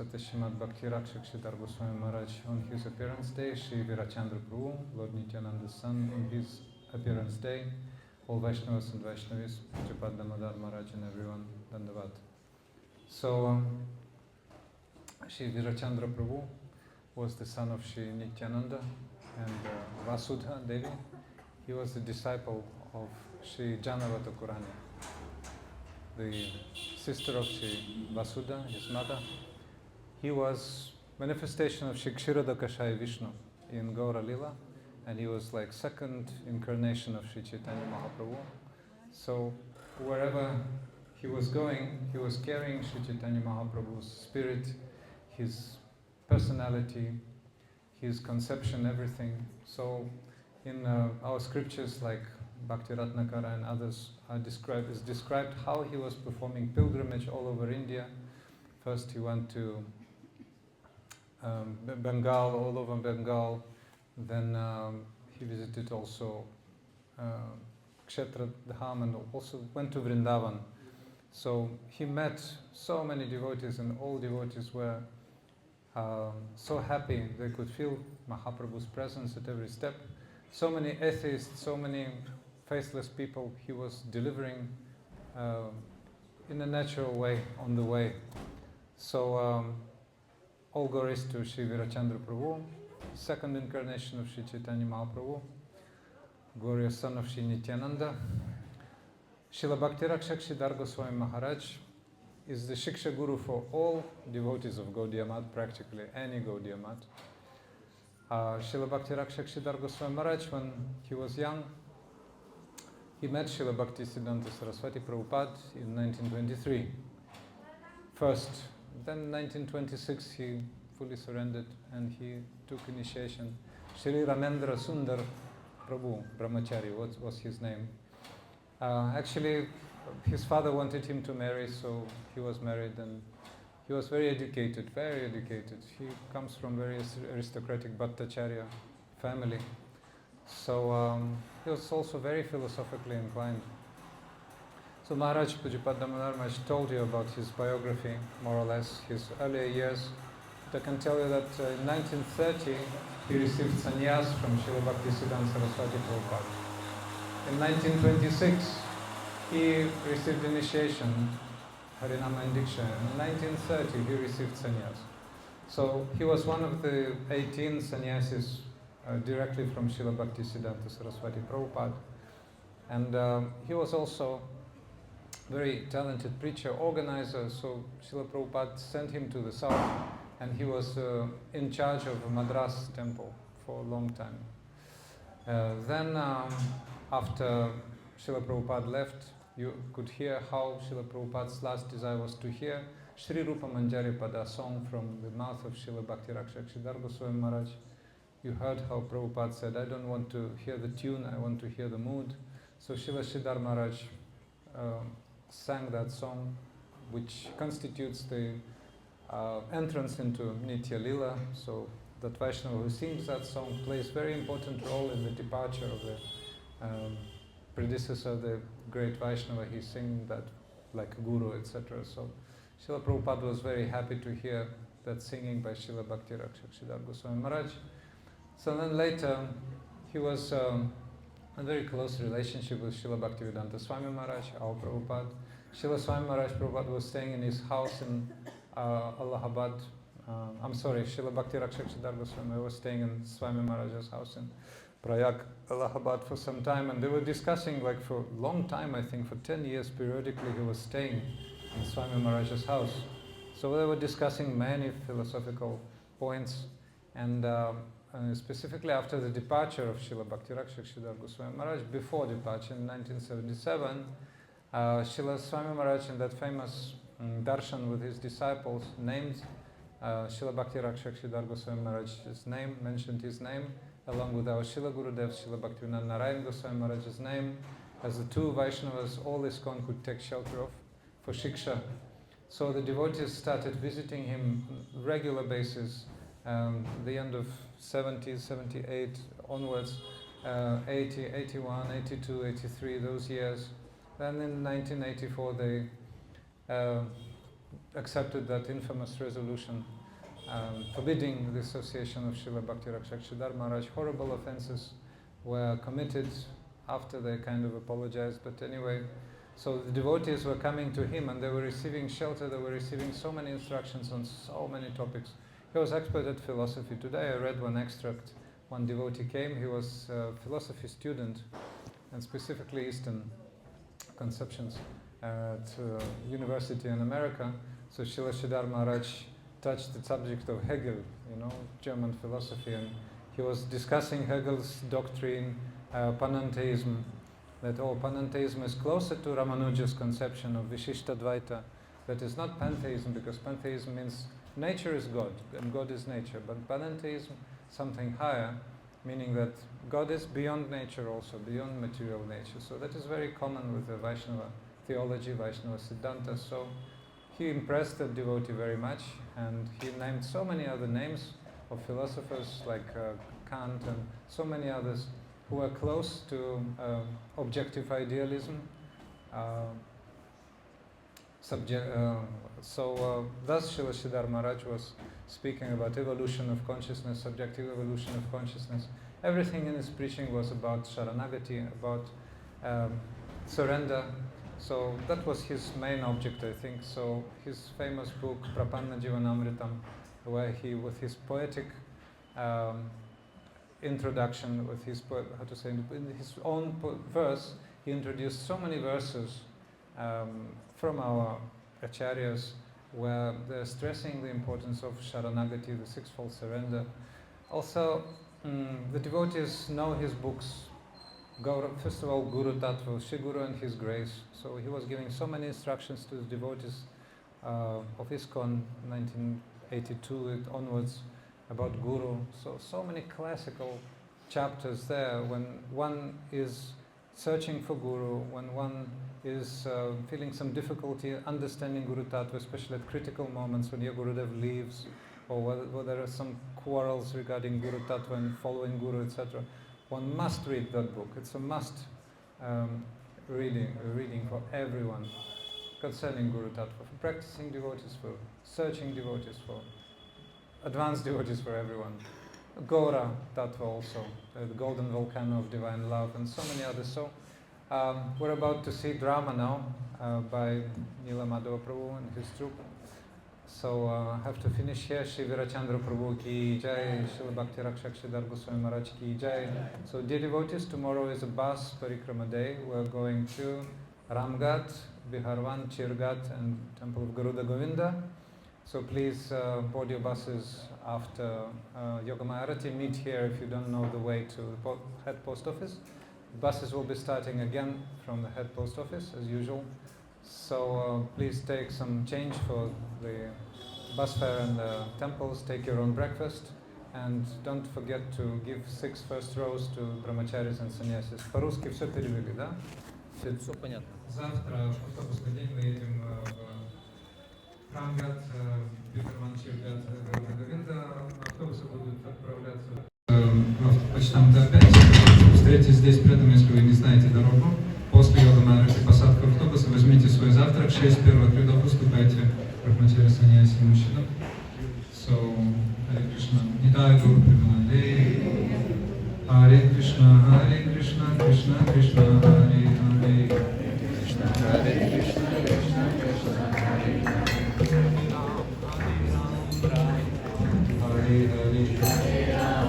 Srimad Bhakti Rakshak Sridhar Goswami Maharaj on his appearance day, Shri Virachandra Prabhu, Lord Nityananda's son, on his appearance day, all Vaishnavas and Vaishnavis, Pujapad Damodar Maharaj and everyone, Dandavat. So, Shri Virachandra Prabhu was the son of Shri Nityananda and Vasudha Devi. He was the disciple of Shri Janavata Kurani, the sister of Shri Vasudha, his mother. He was manifestation of Shri Kshirodakashaya Vishnu in Gaura Lila, and he was like second incarnation of Shri Chaitanya Mahaprabhu. So wherever he was going, he was carrying Shri Chaitanya Mahaprabhu's spirit, his personality, his conception, everything. So in our scriptures like Bhakti Ratnakara and others is described how he was performing pilgrimage all over India. First he went to Bengal, all over Bengal. Then he visited also Kshetra Dham and also went to Vrindavan. So he met so many devotees, and all devotees were so happy. They could feel Mahaprabhu's presence at every step. So many atheists, so many faithless people he was delivering in a natural way, on the way. So all glories to Shri Virachandra Prabhu, second incarnation of Shri Chaitanya Mahaprabhu, glorious son of Shri Nityananda. Srila Bhakti Rakshak Sridhar Goswami Maharaj is the Shiksha Guru for all devotees of Gaudiya Math, practically any Gaudiya Math. Srila Bhakti Rakshak Sridhar Goswami Maharaj, when he was young, he met Srila Bhakti Siddhanta Saraswati Prabhupada in 1923. First, then in 1926 he fully surrendered and he took initiation. Shri Ramendra Sundar Prabhu, Brahmachari was his name. Actually, his father wanted him to marry, so he was married, and he was very educated, very educated. He comes from very aristocratic Bhattacharya family. So he was also very philosophically inclined. So Maharaj, Pujapad Damodar Maharaj told you about his biography, more or less, his earlier years. But I can tell you that in 1930 he received sannyas from Srila Bhakti Siddhanta Saraswati Prabhupada. In 1926 he received initiation, Harinama and Diksha. In 1930 he received sannyas. So he was one of the 18 sannyasis directly from Srila Bhakti Siddhanta Saraswati Prabhupada. And he was also very talented preacher, organizer, so Srila Prabhupada sent him to the south, and he was in charge of Madras temple for a long time. Then after Srila Prabhupada left, you could hear how Srila Prabhupada's last desire was to hear Shri Rupa Manjari Pada song from the mouth of Srila Bhakti Rakshak Sridhar Goswami Maharaj. You heard how Prabhupada said, I don't want to hear the tune, I want to hear the mood. So Srila Sridhar Maharaj sang that song, which constitutes the entrance into Nitya Lila. So that Vaishnava who sings that song plays very important role in the departure of the predecessor, the great Vaishnava. He's singing that like a guru, etc. So Srila Prabhupada was very happy to hear that singing by Srila Bhakti Rakshak Sridhar Goswami Maharaj. So then later he was a very close relationship with Srila Bhaktivedanta Swami Maharaj, our Prabhupada. Srila Swami Maharaj Prabhupada was staying in his house in Allahabad. Srila Bhakti Rakshak Sridhar Goswami was staying in Swami Maharaj's house in Prayag, Allahabad for some time, and they were discussing, like for a long time, I think for 10 years periodically he was staying in Swami Maharaj's house. So they were discussing many philosophical points, and specifically after the departure of Srila Bhakti Rakshak Sridhar Goswami Maharaj, before departure in 1977, Srila Swami Maharaj in that famous darshan with his disciples named Srila Bhakti Rakshak Sridhar Goswami Maharaj's name, mentioned his name, along with our Srila Gurudev, Srila Bhaktivinoda Narayan Goswami Maharaj's name, as the two Vaishnavas all ISKCON could take shelter of for Shiksha. So the devotees started visiting him on a regular basis, the end of 70s, 78 onwards, 80, 81, 82, 83, those years. Then in 1984 they accepted that infamous resolution forbidding the association of Srila Bhakti Rakshak Sridhar Maharaj. Horrible offenses were committed after they kind of apologized, but anyway, so the devotees were coming to him and they were receiving shelter, they were receiving so many instructions on so many topics. He was expert at philosophy. Today I read one extract. One devotee came, he was a philosophy student, and specifically Eastern conceptions at university in America. So Srila Sridhar Maharaj touched the subject of Hegel, German philosophy, and he was discussing Hegel's doctrine, panentheism, that panentheism is closer to Ramanuja's conception of Vishishtadvaita. That is not pantheism, because pantheism means nature is God, and God is nature, but panentheism, something higher, meaning that God is beyond nature also, beyond material nature. So that is very common with the Vaishnava theology, Vaishnava Siddhanta. So he impressed the devotee very much, and he named so many other names of philosophers like Kant and so many others who are close to objective idealism. Thus Srila Sridhar Maharaj was speaking about evolution of consciousness, subjective evolution of consciousness. Everything in his preaching was about Sharanagati, about surrender. So that was his main object, I think. So his famous book, Prapanna Jivanamritam, where he, with his poetic introduction, with his, in his own verse, he introduced so many verses from our acharyas where they're stressing the importance of Sharanagati, the sixfold surrender. Also, the devotees know his books. First of all, Guru Tattva, Shri Guru and His Grace. So he was giving so many instructions to the devotees of ISKCON 1982 onwards about Guru. So many classical chapters there when one is searching for Guru, when one is feeling some difficulty understanding Guru Tattva, especially at critical moments when your Gurudev leaves, or where there are some quarrels regarding Guru Tattva and following Guru, etc. One must read that book. It's a must reading for everyone concerning Guru Tattva, for practicing devotees, for searching devotees, for advanced devotees, for everyone. Gaura Tattva also, the golden volcano of divine love, and so many others. So we're about to see drama now by Nila Madhava Prabhu and his troupe. So I have to finish here. Shri Virachandra Prabhu ki jai, Shri Bhakti Rakshak Sridhar Goswami Maharaj ki jai. So dear devotees, tomorrow is a bus parikrama day. We're going to Ramghat, Biharwan, Chirghat and Temple of Garuda Govinda. So please board your buses after Yogamaya Arati. Meet here if you don't know the way to the head post office. Buses will be starting again from the head post office as usual. So please take some change for the bus fare and the temples, take your own breakfast, and don't forget to give 6 first rows to brahmacharis and sannyasis. По-русски все перевели, да? Все понятно. Завтра в автобусный день мы едем в Рамгат, Бигарван, Чиргат, Говинда. Автобусы будут отправляться в почтамт опять. Встретитесь здесь рядом, если вы не знаете дорогу. После Йога-Майя Арати посадка в автобус, возьмите свой завтрак, 6 первых рядов, выступайте брахмачари, саньяси, мужчина. So, Hare Krishna, Nitai Gaur Premanande, Hare Krishna, Krishna Krishna, Hare Hare, Hare Krishna, Hare Hare, Hare Hare.